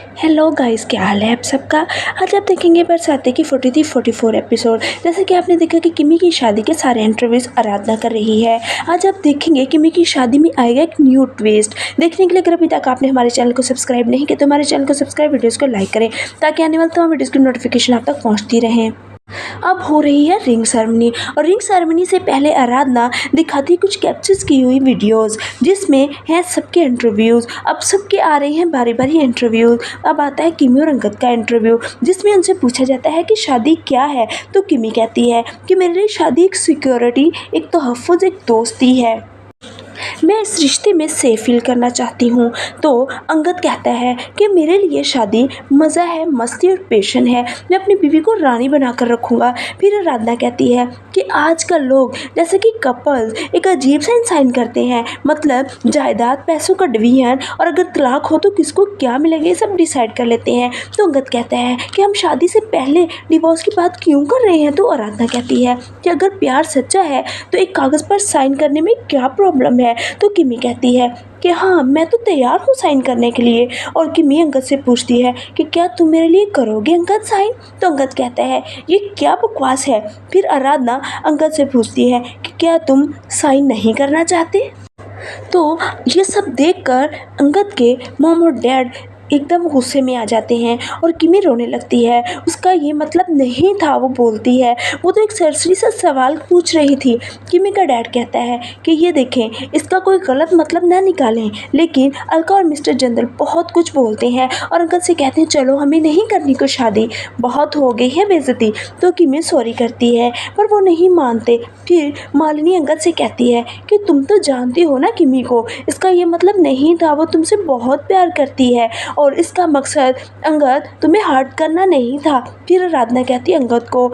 Hello guys, क्या हाल है आप सबका। आज आप देखेंगे बरसाती की 44 एपिसोड। जैसे कि आपने देखा कि किमी की शादी के सारे इंटरव्यूज आराधना कर रही है। आज आप देखेंगे किमी की शादी में आएगा एक न्यू ट्विस्ट। देखने के लिए अगर अभी तक आपने हमारे चैनल को सब्सक्राइब नहीं किया तो हमारे चैनल को सब्सक्राइब, वीडियोज़ को लाइक करें ताकि आने वाले तमाम वीडियोज़ की नोटिफिकेशन आप तक पहुँचती रहें। अब हो रही है रिंग सेरेमनी और रिंग सेरेमनी से पहले आराधना दिखाती कुछ कैप्चर्स की हुई वीडियोस जिसमें हैं सबके इंटरव्यूज़। अब सबके आ रहे हैं बारी बारी इंटरव्यूज़। अब आता है किमी और अंगद का इंटरव्यू जिसमें उनसे पूछा जाता है कि शादी क्या है, तो किमी कहती है कि मेरे लिए शादी एक सिक्योरिटी, एक तहफ़्फ़ुज़, एक दोस्ती है। मैं इस रिश्ते में सेफ फील करना चाहती हूँ। तो अंगद कहता है कि मेरे लिए शादी मज़ा है, मस्ती और पैशन है। मैं अपनी बीवी को रानी बनाकर रखूँगा। फिर आराधना कहती है कि आजकल लोग जैसे कि कपल्स एक अजीब सा साइन करते हैं, मतलब जायदाद, पैसों का डिवीजन और अगर तलाक हो तो किसको क्या मिलेगा ये सब डिसाइड कर लेते हैं। तो अंगद कहता है कि हम शादी से पहले डिवोर्स की बात क्यों कर रहे हैं। तो आराधना कहती है कि अगर प्यार सच्चा है तो एक कागज़ पर साइन करने में क्या प्रॉब्लम है। तो किमी कहती है कि हाँ, मैं तो तैयार हूँ साइन करने के लिए। और किमी अंगद से पूछती है कि क्या तुम मेरे लिए करोगे अंगद साइन। तो अंगद कहता है ये क्या बकवास है। फिर आराधना अंगद से पूछती है कि क्या तुम साइन नहीं करना चाहते। तो ये सब देखकर अंगद के मॉम और डैड एकदम गुस्से में आ जाते हैं और किमी रोने लगती है। उसका ये मतलब नहीं था, वो बोलती है, वो तो एक सरसरी सा सवाल पूछ रही थी। किमी का डैड कहता है कि ये देखें, इसका कोई गलत मतलब ना निकालें। लेकिन अलका और मिस्टर जंदल बहुत कुछ बोलते हैं और अंकल से कहते हैं चलो हमें नहीं करनी कोई शादी, बहुत हो गई है बेइज्जती। तो किमी सॉरी करती है पर वो नहीं मानते। फिर मालिनी अंगद से कहती है कि तुम तो जानती हो ना किमी को, इसका ये मतलब नहीं था, वो तुमसे बहुत प्यार करती है और इसका मकसद अंगद तुम्हें हर्ट करना नहीं था। फिर आराधना कहती है अंगद को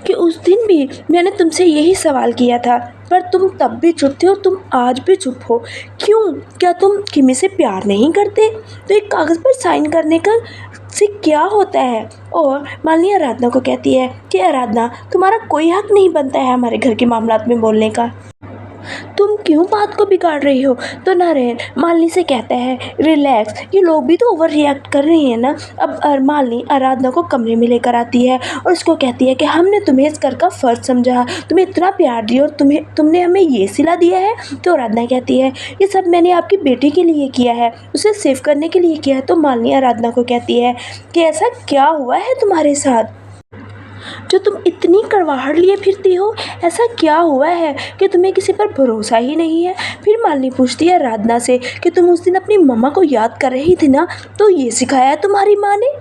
कि उस दिन भी मैंने तुमसे यही सवाल किया था पर तुम तब भी चुप थे और तुम आज भी चुप हो, क्यों? क्या तुम किमी से प्यार नहीं करते? तो एक कागज़ पर साइन करने का से क्या होता है। और मालिनी आराधना को कहती है कि आराधना, तुम्हारा कोई हक नहीं बनता है हमारे घर के मामलात में बोलने का, तुम क्यों बात को बिगाड़ रही हो। तो नारायण मालिनी से कहता है रिलैक्स, ये लोग भी तो ओवर रिएक्ट कर रहे हैं ना। अब मालिनी आराधना को कमरे में लेकर आती है और उसको कहती है कि हमने तुम्हें इस घर का फ़र्ज समझा, तुम्हें इतना प्यार दिया और तुमने हमें ये सिला दिया है। तो आराधना कहती है ये सब मैंने आपकी बेटी के लिए किया है, उसे सेव करने के लिए किया है। तो मालिनी आराधना को कहती है कि ऐसा क्या हुआ है तुम्हारे साथ जो तुम इतनी कड़वाहट लिए फिरती हो, ऐसा क्या हुआ है कि तुम्हें किसी पर भरोसा ही नहीं है। फिर मालिनी पूछती है आराधना से कि तुम उस दिन अपनी मम्मा को याद कर रही थी ना, तो ये सिखाया तुम्हारी माँ ने,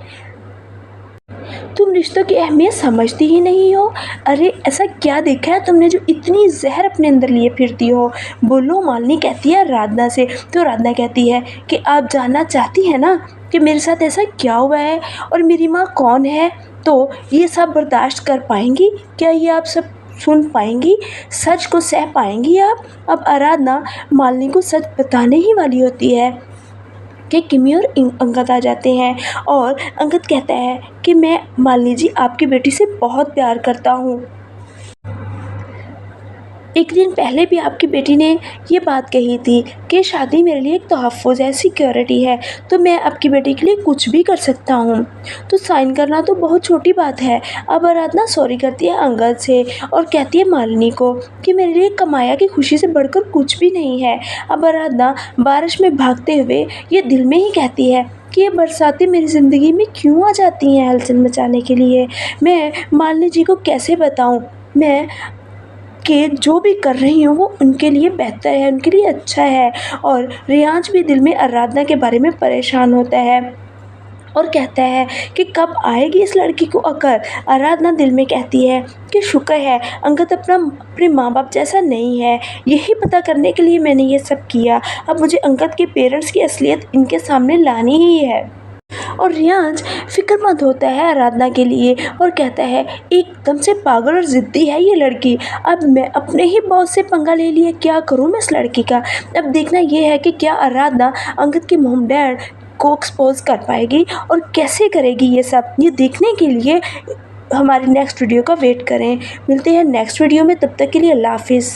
तुम रिश्तों की अहमियत समझती ही नहीं हो। अरे ऐसा क्या देखा है तुमने जो इतनी जहर अपने अंदर लिए फिरती हो, बोलो। मालिनी कहती है आराधना से। तो आराधना कहती है कि आप जानना चाहती हैं ना कि मेरे साथ ऐसा क्या हुआ है और मेरी माँ कौन है, तो ये सब बर्दाश्त कर पाएंगी क्या? ये आप सब सुन पाएंगी? सच को सह पाएंगी आप? अब आराधना मालिनी को सच बताने ही वाली होती है कि किमी और अंगद आ जाते हैं और अंगद कहता है कि मैं मालिनी जी आपकी बेटी से बहुत प्यार करता हूँ। एक दिन पहले भी आपकी बेटी ने ये बात कही थी कि शादी मेरे लिए एक तहफ़्फ़ुज़ है, सिक्योरिटी है, तो मैं आपकी बेटी के लिए कुछ भी कर सकता हूँ। तो साइन करना तो बहुत छोटी बात है। अब आराधना सॉरी करती है अंगद से और कहती है मालिनी को कि मेरे लिए कमाया की खुशी से बढ़कर कुछ भी नहीं है। अब आराधना बारिश में भागते हुए ये दिल में ही कहती है कि ये बरसातें मेरी ज़िंदगी में क्यों आ जाती हैं हलचल मचाने के लिए। मैं मालिनी जी को कैसे बताऊँ मैं कि जो भी कर रही हूँ वो उनके लिए बेहतर है, उनके लिए अच्छा है। और रियांश भी दिल में आराधना के बारे में परेशान होता है और कहता है कि कब आएगी इस लड़की को अकल। आराधना दिल में कहती है कि शुक्र है अंगद अपने माँ बाप जैसा नहीं है, यही पता करने के लिए मैंने ये सब किया। अब मुझे अंगद के पेरेंट्स की असलियत इनके सामने लानी ही है। और रियांश फिक्रमंद होता है आराधना के लिए और कहता है एकदम से पागल और ज़िद्दी है ये लड़की, अब मैं अपने ही बॉस से पंगा ले लिया, क्या करूँ मैं इस लड़की का। अब देखना ये है कि क्या आराधना अंगद के मॉम डैड को एक्सपोज कर पाएगी और कैसे करेगी ये सब। ये देखने के लिए हमारी नेक्स्ट वीडियो का वेट करें। मिलते हैं नेक्स्ट वीडियो में, तब तक के लिए अल्लाह हाफिज़।